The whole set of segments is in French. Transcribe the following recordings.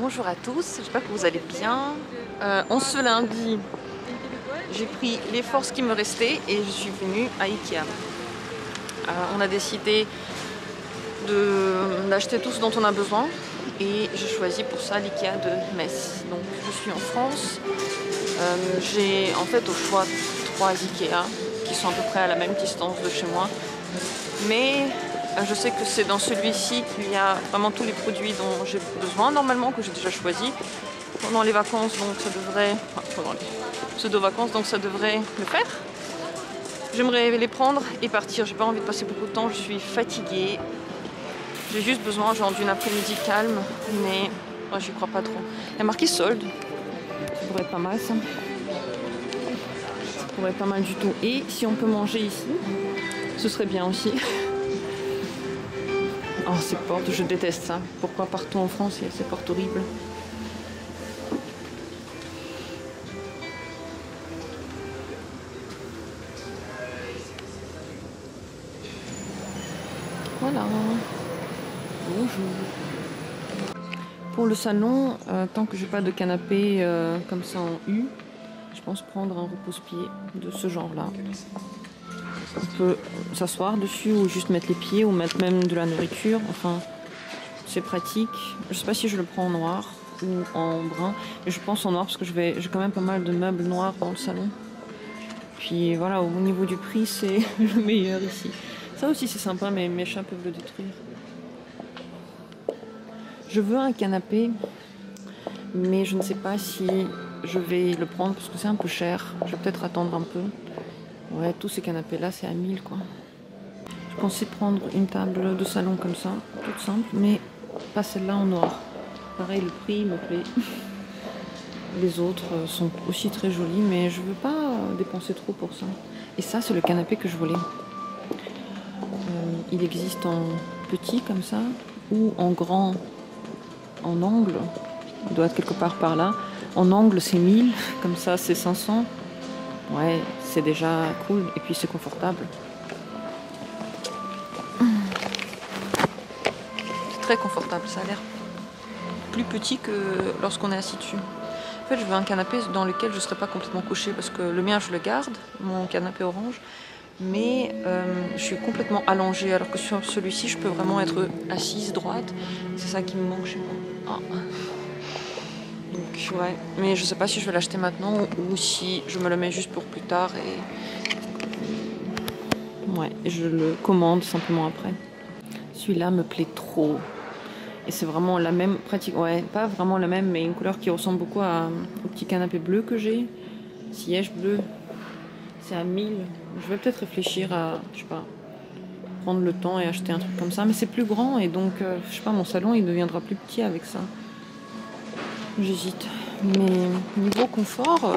Bonjour à tous, j'espère que vous allez bien. En ce lundi, j'ai pris les forces qui me restaient et je suis venue à Ikea. On a décidé d'acheter tout ce dont on a besoin et j'ai choisi pour ça l'Ikea de Metz. Donc je suis en France. J'ai en fait au choix 3 Ikea qui sont à peu près à la même distance de chez moi. Mais je sais que c'est dans celui-ci qu'il y a vraiment tous les produits dont j'ai besoin normalement, que j'ai déjà choisi. Pendant les vacances, donc ça devrait... Enfin, pendant les pseudo-vacances, donc ça devrait le faire. J'aimerais les prendre et partir. J'ai pas envie de passer beaucoup de temps, je suis fatiguée. J'ai juste besoin genre d'une après-midi calme, mais moi j'y crois pas trop. Il y a marqué solde. Ça pourrait être pas mal ça. Ça pourrait être pas mal du tout. Et si on peut manger ici, ce serait bien aussi. Oh, ces portes, je déteste ça. Pourquoi partout en France il y a ces portes horribles? Voilà. Bonjour. Pour le salon, tant que j'ai pas de canapé comme ça en U, je pense prendre un repose-pied de ce genre-là. On peut s'asseoir dessus ou juste mettre les pieds ou mettre même de la nourriture. Enfin, c'est pratique. Je sais pas si je le prends en noir ou en brun. Mais je pense en noir parce que j'ai quand même pas mal de meubles noirs dans le salon. Puis voilà, au niveau du prix, c'est le meilleur ici. Ça aussi c'est sympa, mais mes chats peuvent le détruire. Je veux un canapé, mais je ne sais pas si je vais le prendre parce que c'est un peu cher. Je vais peut-être attendre un peu. Ouais, tous ces canapés-là, c'est à 1000 quoi. Je pensais prendre une table de salon comme ça, toute simple, mais pas celle-là en noir. Pareil, le prix me plaît. Les autres sont aussi très jolis, mais je veux pas dépenser trop pour ça. Et ça, c'est le canapé que je voulais. Il existe en petit comme ça, ou en grand, en angle. Il doit être quelque part par là. En angle, c'est 1000, comme ça, c'est 500. Ouais, c'est déjà cool et puis c'est confortable. C'est très confortable, ça a l'air plus petit que lorsqu'on est assis dessus. En fait, je veux un canapé dans lequel je ne serai pas complètement couchée parce que le mien, je le garde, mon canapé orange, mais je suis complètement allongée alors que sur celui-ci, je peux vraiment être assise droite. C'est ça qui me manque chez moi. Oh. Donc, ouais, mais je sais pas si je vais l'acheter maintenant ou si je me le mets juste pour plus tard et ouais, je le commande simplement après. Celui-là me plaît trop et c'est vraiment la même pratique, ouais, pas vraiment la même, mais une couleur qui ressemble beaucoup au petit canapé bleu que j'ai, siège bleu. C'est à 1000. Je vais peut-être réfléchir à, je sais pas, prendre le temps et acheter un truc comme ça, mais c'est plus grand et donc je sais pas, mon salon il deviendra plus petit avec ça. J'hésite. Mais niveau confort,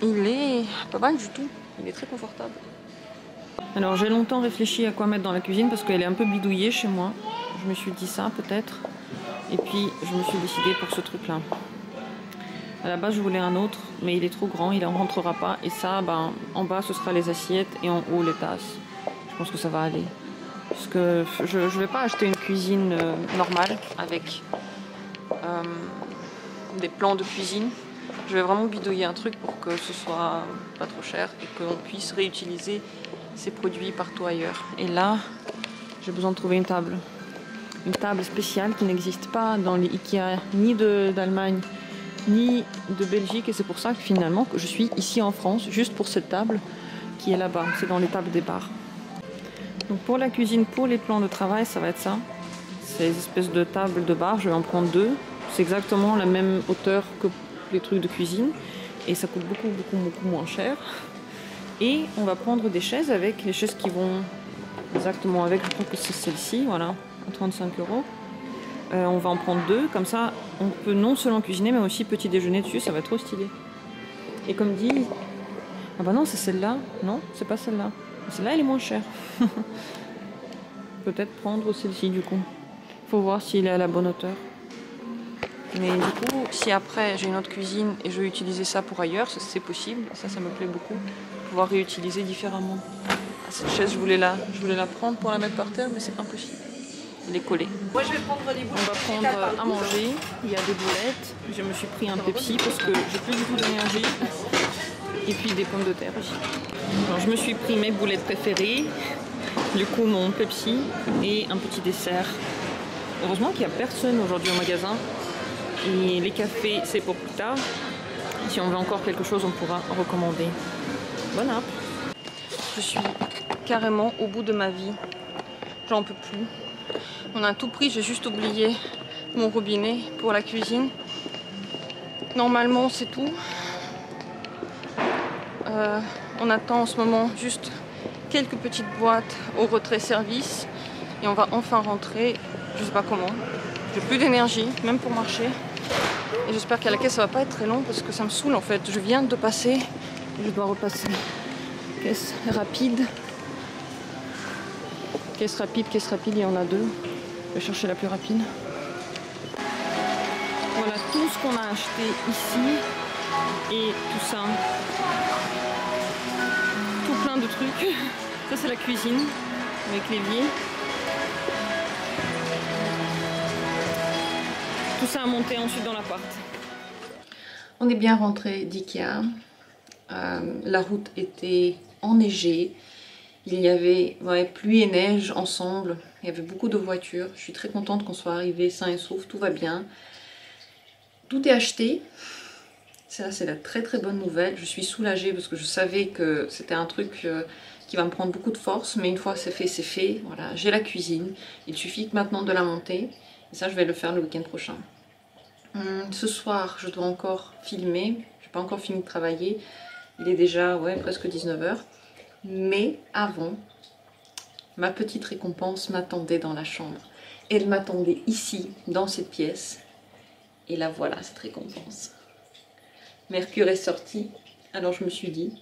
il est pas mal du tout. Il est très confortable. Alors j'ai longtemps réfléchi à quoi mettre dans la cuisine parce qu'elle est un peu bidouillée chez moi. Je me suis dit ça peut-être. Et puis je me suis décidée pour ce truc-là. À la base je voulais un autre, mais il est trop grand, il en rentrera pas. Et ça, ben, en bas ce sera les assiettes et en haut les tasses. Je pense que ça va aller. Parce que je vais pas acheter une cuisine normale avec... des plans de cuisine. Je vais vraiment bidouiller un truc pour que ce soit pas trop cher et qu'on puisse réutiliser ces produits partout ailleurs. Et là, j'ai besoin de trouver une table. Une table spéciale qui n'existe pas dans les Ikea ni d'Allemagne ni de Belgique et c'est pour ça que finalement je suis ici en France juste pour cette table qui est là-bas. C'est dans les tables des bars. Donc pour la cuisine, pour les plans de travail, ça va être ça. Ces espèces de tables de bar, je vais en prendre 2. C'est exactement la même hauteur que les trucs de cuisine et ça coûte beaucoup moins cher. Et on va prendre des chaises avec les chaises qui vont exactement avec, je crois que c'est celle-ci, voilà, à 35 €. On va en prendre 2, comme ça on peut non seulement cuisiner mais aussi petit déjeuner dessus, ça va être trop stylé. Et comme dit, ah bah non c'est celle-là, non c'est pas celle-là, celle-là elle est moins chère. Peut-être prendre celle-ci du coup, faut voir s'il est à la bonne hauteur. Mais du coup, si après j'ai une autre cuisine et je veux utiliser ça pour ailleurs, c'est possible. Ça me plaît beaucoup. Pouvoir réutiliser différemment. Ah, cette chaise, je voulais la prendre pour la mettre par terre, mais c'est impossible. il est collé. Moi je vais prendre des boulettes. On va prendre à manger, il y a des boulettes, je me suis pris un Pepsi parce que j'ai plus du tout d'énergie. Et puis des pommes de terre aussi. Alors, je me suis pris mes boulettes préférées, du coup mon Pepsi et un petit dessert. Heureusement qu'il n'y a personne aujourd'hui au magasin. Et les cafés c'est pour plus tard. Si on veut encore quelque chose on pourra recommander. Bon app. Je suis carrément au bout de ma vie. J'en peux plus. On a tout pris, j'ai juste oublié mon robinet pour la cuisine. Normalement c'est tout. On attend en ce moment juste quelques petites boîtes au retrait service et on va enfin rentrer, je sais pas comment. J'ai plus d'énergie, même pour marcher. Et j'espère qu'à la caisse ça va pas être très long parce que ça me saoule en fait. Je viens de passer et je dois repasser. Caisse rapide. Caisse rapide, il y en a deux. Je vais chercher la plus rapide. Voilà tout ce qu'on a acheté ici et tout ça. Tout plein de trucs. Ça c'est la cuisine avec l'évier. Tout ça a monté ensuite dans l'appart. On est bien rentré d'Ikea. La route était enneigée. Il y avait pluie et neige ensemble. Il y avait beaucoup de voitures. Je suis très contente qu'on soit arrivé sain et sauf. Tout va bien. Tout est acheté. Ça, c'est la très très bonne nouvelle. Je suis soulagée parce que je savais que c'était un truc qui va me prendre beaucoup de force. Mais une fois c'est fait, c'est fait. Voilà, j'ai la cuisine. Il suffit que maintenant de la monter. Et ça, je vais le faire le week-end prochain. Ce soir, je dois encore filmer. Je n'ai pas encore fini de travailler. Il est déjà presque 19 h. Mais avant, ma petite récompense m'attendait dans la chambre. Elle m'attendait ici, dans cette pièce. Et là, voilà cette récompense. Mercure est sorti. Alors je me suis dit,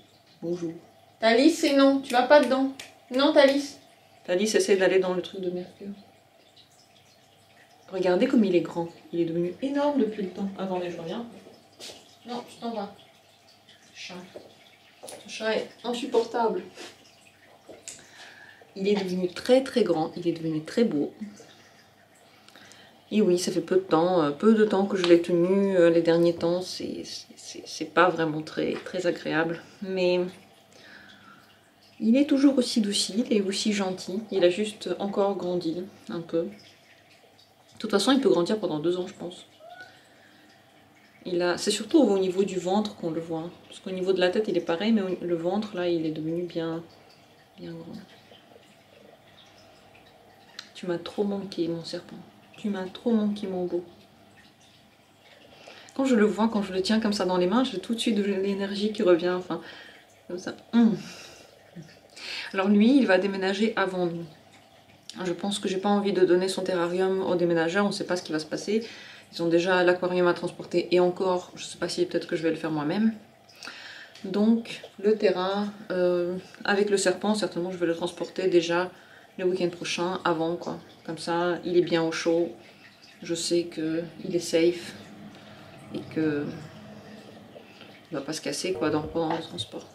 bonjour. Thalys, c'est non, tu vas pas dedans. Non, Thalys. Thalys essaie d'aller dans le truc de Mercure. Regardez comme il est grand. Il est devenu énorme depuis le temps. Attendez, je reviens. Non, tu t'en vas. Chat. Ce chat est insupportable. Il est devenu très très grand. Il est devenu très beau. Et oui, ça fait peu de temps que je l'ai tenu. Les derniers temps, c'est pas vraiment très agréable. Mais il est toujours aussi docile et aussi gentil. Il a juste encore grandi un peu. De toute façon, il peut grandir pendant 2 ans, je pense. C'est surtout au niveau du ventre qu'on le voit. Parce qu'au niveau de la tête, il est pareil, mais le ventre, là, il est devenu bien grand. Tu m'as trop manqué, mon serpent. Tu m'as trop manqué, mon beau. Quand je le vois, quand je le tiens comme ça dans les mains, j'ai tout de suite de l'énergie qui revient. Enfin, comme ça. Alors lui, il va déménager avant nous. Je pense que j'ai pas envie de donner son terrarium aux déménageurs, on sait pas ce qui va se passer. Ils ont déjà l'aquarium à transporter et encore, je sais pas si peut-être que je vais le faire moi-même. Donc le terrain, avec le serpent, certainement je vais le transporter déjà le week-end prochain, avant quoi. Comme ça, il est bien au chaud, je sais qu'il est safe et que il va pas se casser quoi pendant le transport.